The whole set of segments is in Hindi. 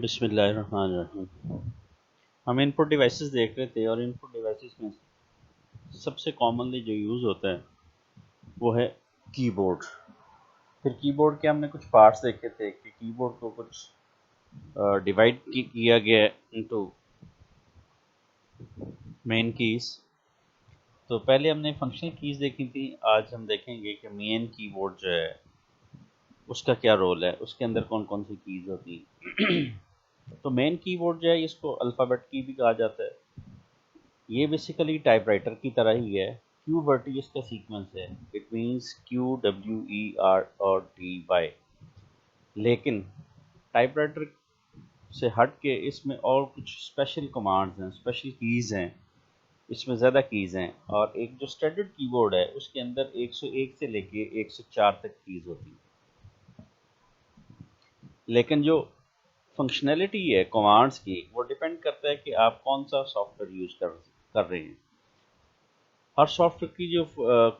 बिस्मिल्लाहिर्रहमानिर्रहीम। हम इनपुट डिवाइसेस देख रहे थे और इनपुट डिवाइसेस में सबसे कॉमनली जो यूज़ होता है वो है कीबोर्ड। फिर कीबोर्ड के हमने कुछ पार्ट्स देखे थे कि कीबोर्ड को कुछ डिवाइड किया गया है इनटू मेन कीज़। तो पहले हमने फंक्शनल कीज़ देखी थी, आज हम देखेंगे कि मेन कीबोर्ड जो है उसका क्या रोल है, उसके अंदर कौन कौन सी कीज़ होती हैं। तो मेन कीबोर्ड जो है इसको अल्फ़ाबेट की भी कहा जाता है। ये बेसिकली टाइपराइटर की तरह ही है। क्यू वर्टी इसका सीक्वेंस है, इट मींस QWER और DY। लेकिन टाइपराइटर से हट के इसमें और कुछ स्पेशल कमांड्स हैं, स्पेशल कीज़ हैं, इसमें ज़्यादा कीज़ हैं। और एक जो स्टैंडर्ड कीबोर्ड है उसके अंदर 101 से लेके 104 तक कीज़ होती हैं। लेकिन जो फंक्शनैलिटी है कमांड्स की वो डिपेंड करता है कि आप कौन सा सॉफ्टवेयर यूज़ कर रहे हैं। हर सॉफ्टवेयर की जो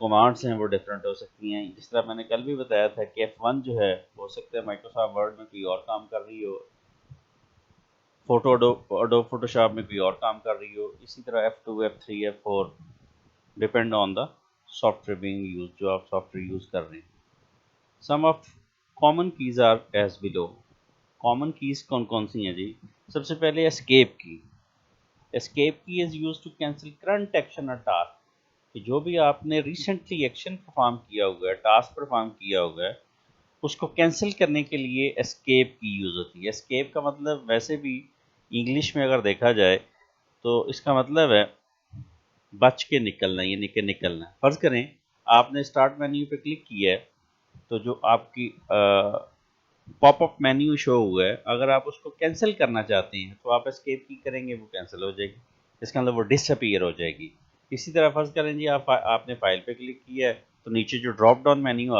कमांड्स हैं वो डिफरेंट हो सकती हैं। जिस तरह मैंने कल भी बताया था कि F1 जो है हो सकता है माइक्रोसॉफ्ट वर्ड में कोई और काम कर रही हो, एडोब फोटोशॉप में कोई और काम कर रही हो। इसी तरह F2, F3, F4 depend on the software being use, जो आप सॉफ्टवेयर यूज़ कर रहे हैं। Some of common keys are as below. Common keys कौन कौन सी हैं जी? सबसे पहले एस्केप की। एस्केप की is use to cancel current action और टास्क। कि जो भी आपने रिसेंटली एक्शन परफॉर्म किया हुआ है, टास्क परफॉर्म किया हुआ है, उसको कैंसिल करने के लिए एस्केप की यूज़ होती है। एस्केप का मतलब वैसे भी इंग्लिश में अगर देखा जाए तो इसका मतलब है बच के निकलना, यानी कि निकलना। फर्ज करें आपने स्टार्ट मेन्यू पे क्लिक किया है तो जो आपकी पॉपअप मेन्यू शो हुआ है, अगर आप उसको कैंसिल करना चाहते हैं तो आप एस्केप की करेंगे, वो कैंसिल हो जाएगी। इसका मतलब वो डिसअपीयर हो जाएगी। इसी तरह फर्ज करें जी आपने फाइल पे क्लिक किया है तो नीचे जो ड्रॉप डाउन मेन्यू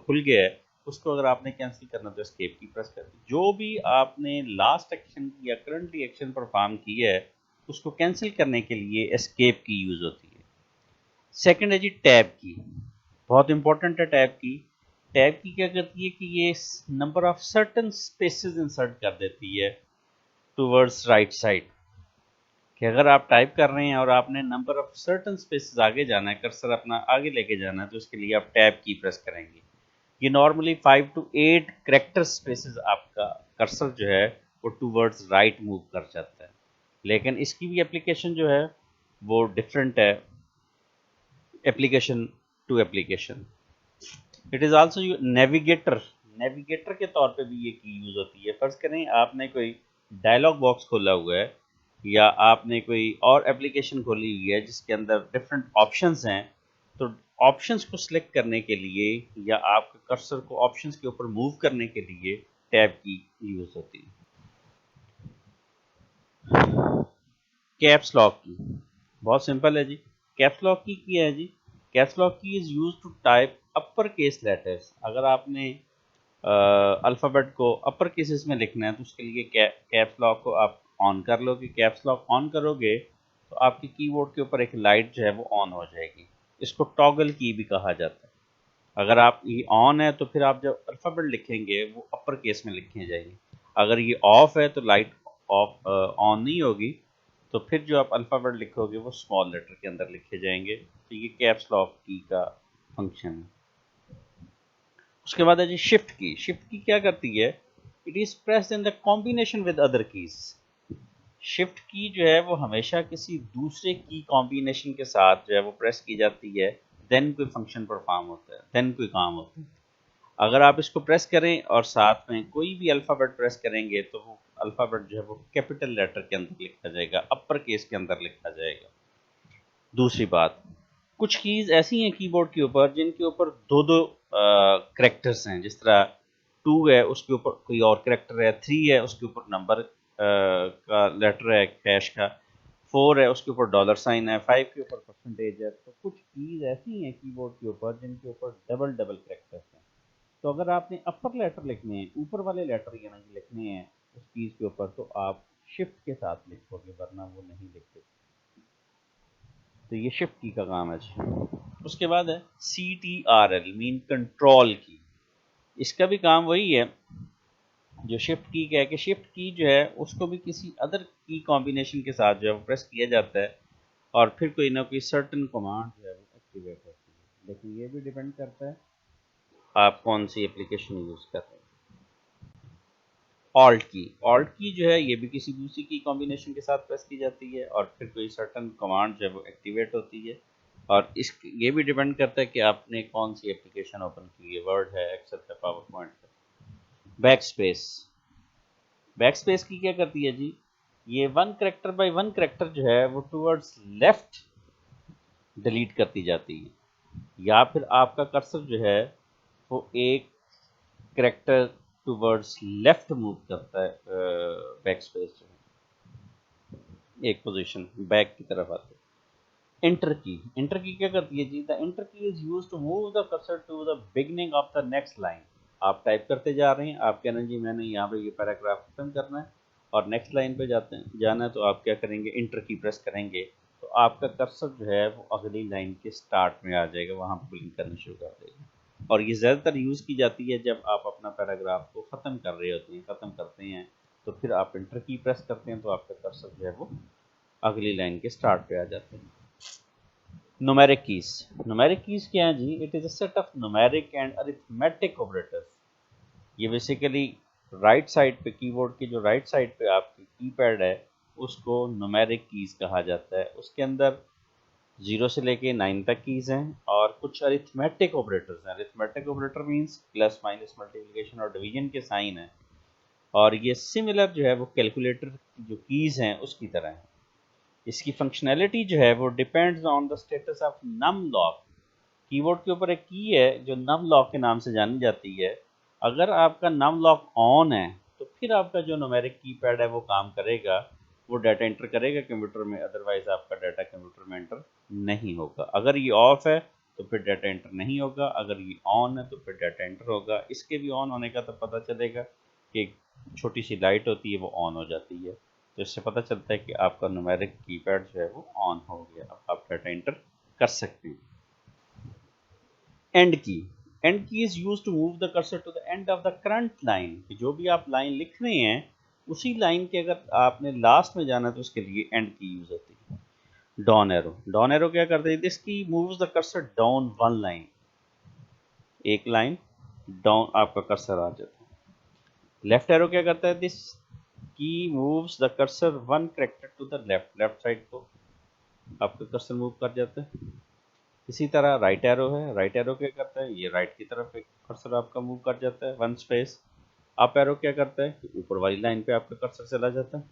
खुल गया है, उसको अगर आपने कैंसिल करना तो एस्केप की प्रेस कर दी। जो भी आपने लास्ट एक्शन या करंटली एक्शन परफॉर्म किया है उसको कैंसिल करने के लिए एस्केप की यूज होती है। सेकंड है जी टैब की। बहुत इंपॉर्टेंट है टैब की। टैब की क्या करती है कि ये number of certain spaces insert कर देती है टूवर्ड्स राइट साइड। कि अगर आप टाइप कर रहे हैं और आपने नंबर ऑफ सर्टन स्पेसेस आगे जाना है, कर्सर अपना आगे लेके जाना है, तो इसके लिए आप टैब की प्रेस करेंगे। ये नॉर्मली 5 to 8 करेक्टर स्पेसेस आपका कर्सर जो है वो टूवर्ड्स राइट मूव कर जाता है। लेकिन इसकी भी एप्लीकेशन जो है वो डिफरेंट है application to application. It is also navigator. Navigator के तौर पे भी ये की यूज़ होती है। फर्ज करें आपने कोई डायलॉग बॉक्स खोला हुआ है या आपने कोई और एप्लीकेशन खोली हुई है जिसके अंदर डिफरेंट ऑप्शंस हैं, तो ऑप्शंस को सिलेक्ट करने के लिए या आपके कर्सर को ऑप्शंस के ऊपर मूव करने के लिए टैब की यूज़ होती है। कैप्स लॉक की बहुत सिंपल है जी। कैप्स लॉक की क्या है जी? Caps lock key is use to type upper case letters. अगर आपने अल्फ़ाबेट को अपर केसेस में लिखना है तो उसके लिए कैप्स लॉक को आप ऑन कर लो। कि कैप्स लॉक ऑन करोगे तो आपके कीबोर्ड के ऊपर एक लाइट जो है वो ऑन हो जाएगी। इसको टॉगल की भी कहा जाता है। अगर आप ये ऑन है तो फिर आप जब अल्फ़ाबेट लिखेंगे वो अपर केस में लिखे जाएंगे। अगर ये ऑफ है तो लाइट ऑफ ऑन नहीं होगी, तो फिर जो आप अल्फ़ाबेट लिखोगे वो स्मॉल लेटर के अंदर लिखे जाएंगे। तो ये कैप्स लॉक की का फंक्शन है। उसके बाद है जी शिफ्ट की। शिफ्ट की क्या करती है? It is pressed in the combination with other keys. Shift की जो है वो हमेशा किसी दूसरे की कॉम्बिनेशन के साथ जो है वो प्रेस की जाती है, देन कोई फंक्शन परफॉर्म होता है, देन कोई काम होता है। अगर आप इसको प्रेस करें और साथ में कोई भी अल्फ़ाबेट प्रेस करेंगे तो वो अल्फ़ाबेट जो है वो कैपिटल लेटर के अंदर लिखा जाएगा, अपर केस के अंदर लिखा जाएगा। दूसरी बात, कुछ कीज़ ऐसी हैं कीबोर्ड के ऊपर जिनके ऊपर दो दो करेक्टर्स हैं। जिस तरह 2 है उसके ऊपर कोई और करेक्टर है, 3 है उसके ऊपर नंबर का लेटर है कैश का, 4 है उसके ऊपर डॉलर साइन है, 5 के ऊपर परसेंटेज है। तो कुछ कीज़ ऐसी हैं कीबोर्ड के ऊपर जिनके ऊपर डबल डबल करेक्टर्स हैं। तो अगर आपने अपर लेटर लिखने हैं, ऊपर वाले लेटर यानी लिखने हैं उस कीज़ के ऊपर, तो आप शिफ्ट के साथ लिखोगे, वरना वो नहीं लिखते। तो ये शिफ्ट की का काम है जी। उसके बाद है CTRL मीन कंट्रोल की। इसका भी काम वही है जो शिफ्ट की क्या है कि शिफ्ट की जो है उसको भी किसी अदर की कॉम्बिनेशन के साथ जो है वो प्रेस किया जाता है और फिर कोई ना कोई सर्टन कमांड जो है वो एक्टिवेट होती है। लेकिन ये भी डिपेंड करता है आप कौन सी एप्लीकेशन यूज़ कर रहे हैं। ऑल्ट की जो है ये भी किसी दूसरी की कॉम्बिनेशन के साथ प्रेस की जाती है और फिर कोई सर्टन कमांड जो है वो एक्टिवेट होती है। और इस ये भी डिपेंड करता है कि आपने कौन सी एप्लीकेशन ओपन की है, वर्ड है, एक्सेल है, पावर पॉइंट है। बैक स्पेस की क्या करती है जी, ये one character by one character जो है वो टूवर्ड्स लेफ्ट डिलीट करती जाती है, या फिर आपका कर्सर जो है वो एक करेक्टर टूवर्ड्स लेफ्ट मूव करता है, बैक स्पेस जो है एक पोजीशन बैक की तरफ आते हैं। इंटर की क्या करती है जी, the enter key is used to move the cursor to the beginning of the next line. आप टाइप करते जा रहे हैं, आप कह रहे हैं जी मैंने यहाँ पे ये पैराग्राफ खत्म करना है और नेक्स्ट लाइन पे जाना है, तो आप क्या करेंगे, इंटर की प्रेस करेंगे तो आपका कर्सर जो है वो अगली लाइन के स्टार्ट में आ जाएगा, वहाँ पर ब्लिंक करना शुरू कर देगा। और ये ज़्यादातर यूज़ की जाती है जब आप अपना पैराग्राफ को ख़त्म कर रहे होते हैं, ख़त्म करते हैं तो फिर आप इंटर की प्रेस करते हैं तो आपका कर्सर जो है वो अगली लाइन के स्टार्ट पे आ जाते हैं। न्यूमेरिक कीज क्या है जी, it is a set of numeric and arithmetic operators. ये बेसिकली राइट साइड पे कीबोर्ड की जो राइट साइड पे आपकी कीपैड है उसको न्यूमेरिक कीज कहा जाता है। उसके अंदर 0 से लेके 9 तक कीज हैं और कुछ अरिथमेटिक ऑपरेटर्स हैं। Arithmetic operator means plus minus multiplication और डिवीजन के साइन है, और ये सिमिलर जो है वो कैलकुलेटर की जो कीज हैं उसकी तरह है। इसकी फंक्शनैलिटी जो है वो depends on the status of num lock. Keyboard के ऊपर एक की है जो नम लॉक के नाम से जानी जाती है। अगर आपका नम लॉक ऑन है तो फिर आपका जो न्यूमेरिक कीपैड है वो काम करेगा, वो डाटा एंटर करेगा कंप्यूटर में, अदरवाइज आपका डाटा कंप्यूटर में एंटर नहीं होगा। अगर ये ऑफ है तो फिर डाटा एंटर नहीं होगा, अगर ये ऑन है तो फिर डाटा एंटर होगा। इसके भी ऑन होने का तो पता चलेगा कि छोटी सी लाइट होती है वो ऑन हो जाती है, तो इससे पता चलता है कि आपका न्यूमेरिक कीपैड जो है वो ऑन हो गया, अब आप डाटा एंटर कर सकते हैं। End key is use to move the cursor to the end of the current line. जो भी आप लाइन लिख रहे हैं उसी लाइन के अगर आपने लास्ट में जाना है तो उसके लिए एंड की यूज होती है। डाउन एरो क्या करते हैं, this key moves the cursor down one line, एक लाइन डाउन आपका कर्सर आ जाता है। लेफ्ट एरो क्या करता है, this key moves the cursor one character to the left side को आपका कर्सर मूव कर जाता है। इसी तरह राइट एरो है, राइट एरो क्या करता है, ये राइट की तरफ एक कर्सर आपका मूव कर जाता है वन स्पेस। अप एरो क्या करता है, ऊपर वाली लाइन पे आपका कर्सर चला जाता है।